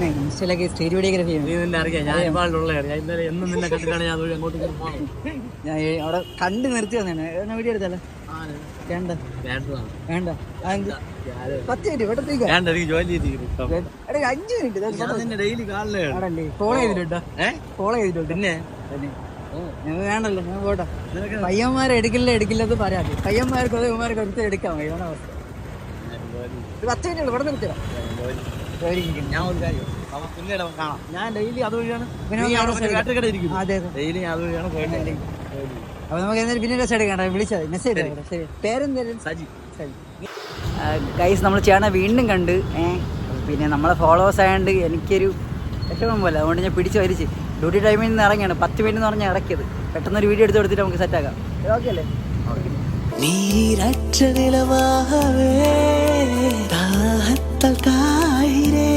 ഞാൻ ഇൻസ്റ്റയിലൊക്കെ stage videography നീ നിന്നെ അറിയാം, ഞാൻ ഒരുപാടുള്ള ഞാൻ ഇന്നലെ എന്നും നിന്നെ കണ്ടിട്ടാണ് ഞാൻ അങ്ങോട്ട് പോകണം. ഞാൻ അവിടെ കണ്ട് നിർത്തി വന്നതാണ്. വീഡിയോ എടുത്താലോ? വേണ്ട വേണ്ട 10 മിനിറ്റ് പെട്ടെന്ന് എനിക്ക് ജോലി ചെയ്തിരിക്കും. 5 മിനിറ്റ് ഡെയിലി കാണലേ. ഫോളോ ചെയ്തിട്ടുണ്ടോ? ഫോളോ ചെയ്തിട്ടുണ്ട്. പിന്നെ വേണ്ടല്ലോ, ഞാൻ പോട്ടെ. പയ്യന്മാരെ എടുക്കില്ലെന്ന് പറയാതെ പയ്യന്മാർക്ക് ഇവന്മാർക്ക് ഒരുത്തർ എടുക്കാൻ വയ്യ അവസ്ഥ. 10 മിനിറ്റ് ഇവിടെ നിർത്തിയോ? ഞാൻ ഒരു കാര്യം പിന്നീട് കാണാം. ഞാൻ ഡെയിലി അതുവഴിയാണ് ഡെയിലി അതുവഴിയാണ് പോയിട്ട്. അപ്പൊ നമുക്ക് എന്തായാലും പിന്നെ രസം എടുക്കണ്ട, വിളിച്ചത് മെസ്സേജ്. ശരി, പേരെന്തായാലും സജി. ഗൈസ്, നമ്മൾ ചേട്ടനെ വീണ്ടും കണ്ട്. പിന്നെ നമ്മളെ ഫോളോവേഴ്സ് ആയതുകൊണ്ട് എനിക്കൊരു വിഷമം പോലെ, അതുകൊണ്ട് ഞാൻ പിടിച്ച് വലിച്ച് ഡ്യൂട്ടി ടൈമിൽ നിന്ന് ഇറങ്ങിയാണ്. 10 മിനിറ്റ് എന്ന് പറഞ്ഞാൽ ഇറക്കിയത്. പെട്ടെന്നൊരു വീഡിയോ എടുത്ത് കൊടുത്തിട്ട് നമുക്ക് സെറ്റാക്കാം. ഓക്കെ അല്ലേ? നീരച്ച നിലവാഹവേ താഹത്തൽ കായിരേ